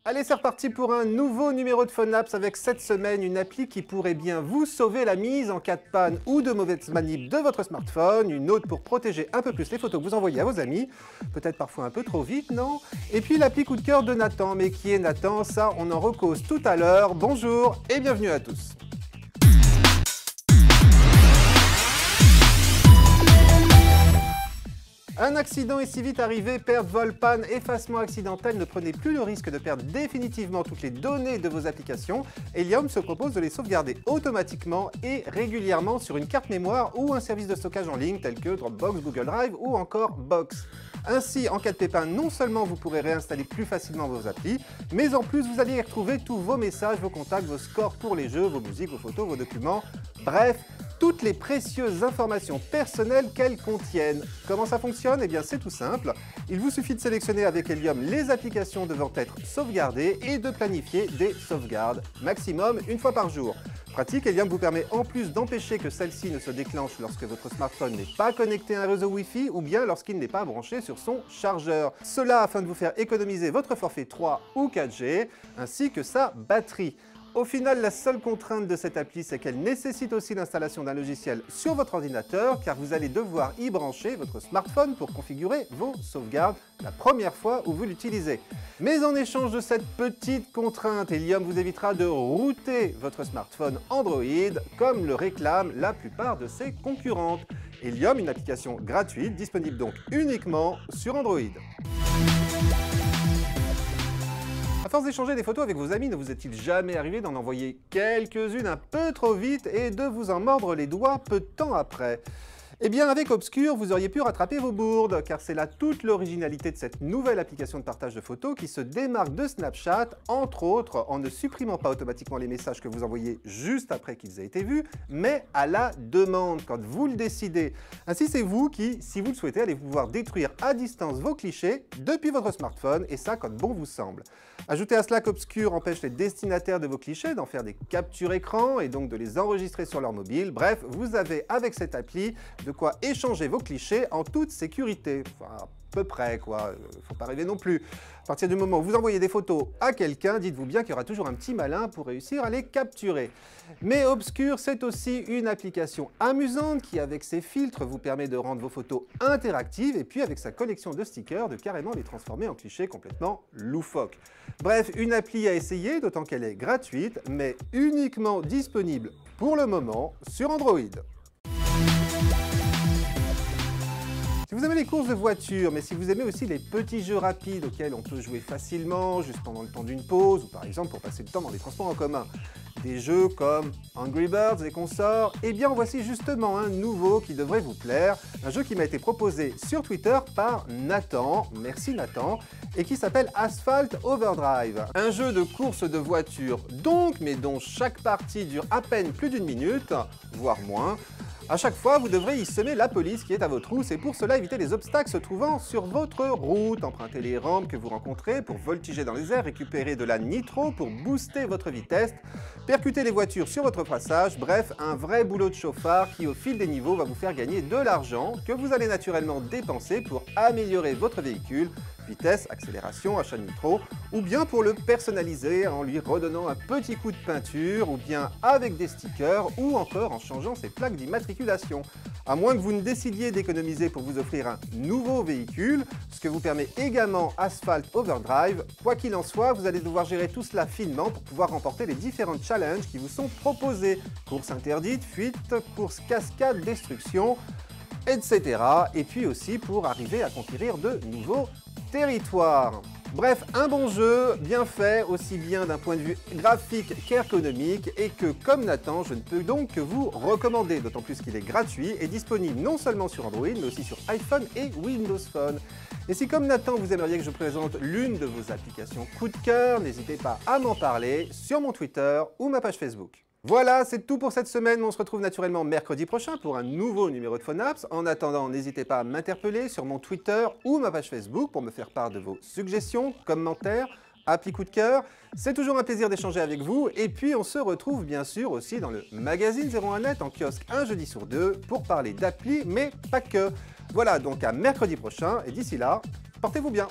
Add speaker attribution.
Speaker 1: Allez, c'est reparti pour un nouveau numéro de PhoneApps avec cette semaine une appli qui pourrait bien vous sauver la mise en cas de panne ou de mauvaise manip de votre smartphone, une autre pour protéger un peu plus les photos que vous envoyez à vos amis, peut-être parfois un peu trop vite, non? Et puis l'appli coup de cœur de Nathan, mais qui est Nathan? Ça, on en recause tout à l'heure. Bonjour et bienvenue à tous. Un accident est si vite arrivé, perte, vol, panne, effacement accidentel, ne prenez plus le risque de perdre définitivement toutes les données de vos applications. Helium se propose de les sauvegarder automatiquement et régulièrement sur une carte mémoire ou un service de stockage en ligne tel que Dropbox, Google Drive ou encore Box. Ainsi, en cas de pépin, non seulement vous pourrez réinstaller plus facilement vos applis, mais en plus vous allez y retrouver tous vos messages, vos contacts, vos scores pour les jeux, vos musiques, vos photos, vos documents, bref, toutes les précieuses informations personnelles qu'elles contiennent. Comment ça fonctionne? Eh bien c'est tout simple. Il vous suffit de sélectionner avec Helium les applications devant être sauvegardées et de planifier des sauvegardes, maximum une fois par jour. Pratique, Helium vous permet en plus d'empêcher que celle-ci ne se déclenche lorsque votre smartphone n'est pas connecté à un réseau Wi-Fi ou bien lorsqu'il n'est pas branché sur son chargeur. Cela afin de vous faire économiser votre forfait 3 ou 4G ainsi que sa batterie. Au final, la seule contrainte de cette appli, c'est qu'elle nécessite aussi l'installation d'un logiciel sur votre ordinateur, car vous allez devoir y brancher votre smartphone pour configurer vos sauvegardes la première fois où vous l'utilisez. Mais en échange de cette petite contrainte, Helium vous évitera de router votre smartphone Android, comme le réclament la plupart de ses concurrentes. Helium, une application gratuite, disponible donc uniquement sur Android. À force d'échanger des photos avec vos amis, ne vous est-il jamais arrivé d'en envoyer quelques-unes un peu trop vite et de vous en mordre les doigts peu de temps après? Eh bien, avec Obscure, vous auriez pu rattraper vos bourdes, car c'est là toute l'originalité de cette nouvelle application de partage de photos qui se démarque de Snapchat, entre autres en ne supprimant pas automatiquement les messages que vous envoyez juste après qu'ils aient été vus, mais à la demande, quand vous le décidez. Ainsi, c'est vous qui, si vous le souhaitez, allez pouvoir détruire à distance vos clichés depuis votre smartphone, et ça quand bon vous semble. Ajoutez à cela qu'Obscure empêche les destinataires de vos clichés d'en faire des captures écran et donc de les enregistrer sur leur mobile. Bref, vous avez avec cette appli de quoi échanger vos clichés en toute sécurité. Enfin, à peu près quoi, faut pas rêver non plus. À partir du moment où vous envoyez des photos à quelqu'un, dites-vous bien qu'il y aura toujours un petit malin pour réussir à les capturer. Mais Obscure, c'est aussi une application amusante qui, avec ses filtres, vous permet de rendre vos photos interactives et puis avec sa collection de stickers, de carrément les transformer en clichés complètement loufoques. Bref, une appli à essayer, d'autant qu'elle est gratuite, mais uniquement disponible pour le moment sur Android. Si vous aimez les courses de voiture, mais si vous aimez aussi les petits jeux rapides auxquels on peut jouer facilement, juste pendant le temps d'une pause, ou par exemple pour passer le temps dans les transports en commun, des jeux comme Angry Birds et consorts, eh bien voici justement un nouveau qui devrait vous plaire, un jeu qui m'a été proposé sur Twitter par Nathan, merci Nathan, et qui s'appelle Asphalt Overdrive. Un jeu de course de voiture donc, mais dont chaque partie dure à peine plus d'une minute, voire moins. À chaque fois, vous devrez y semer la police qui est à votre trousse et pour cela éviter les obstacles se trouvant sur votre route, emprunter les rampes que vous rencontrez pour voltiger dans les airs, récupérer de la nitro pour booster votre vitesse, percuter les voitures sur votre passage, bref, un vrai boulot de chauffard qui au fil des niveaux va vous faire gagner de l'argent que vous allez naturellement dépenser pour améliorer votre véhicule, vitesse, accélération, achat de nitro, ou bien pour le personnaliser en lui redonnant un petit coup de peinture, ou bien avec des stickers, ou encore en changeant ses plaques d'immatriculation. À moins que vous ne décidiez d'économiser pour vous offrir un nouveau véhicule, ce que vous permet également Asphalt Overdrive. Quoi qu'il en soit, vous allez devoir gérer tout cela finement pour pouvoir remporter les différents challenges qui vous sont proposés. Course interdite, fuite, course cascade, destruction, etc. Et puis aussi pour arriver à conquérir de nouveaux territoires. Bref, un bon jeu, bien fait, aussi bien d'un point de vue graphique qu'ergonomique, et que, comme Nathan, je ne peux donc que vous recommander, d'autant plus qu'il est gratuit et disponible non seulement sur Android, mais aussi sur iPhone et Windows Phone. Et si, comme Nathan, vous aimeriez que je présente l'une de vos applications coup de cœur, n'hésitez pas à m'en parler sur mon Twitter ou ma page Facebook. Voilà, c'est tout pour cette semaine. On se retrouve naturellement mercredi prochain pour un nouveau numéro de PhoneApps. En attendant, n'hésitez pas à m'interpeller sur mon Twitter ou ma page Facebook pour me faire part de vos suggestions, commentaires, appli coup de cœur. C'est toujours un plaisir d'échanger avec vous. Et puis, on se retrouve bien sûr aussi dans le magazine 01net en kiosque un jeudi sur deux pour parler d'appli, mais pas que. Voilà, donc à mercredi prochain. Et d'ici là, Portez-vous bien.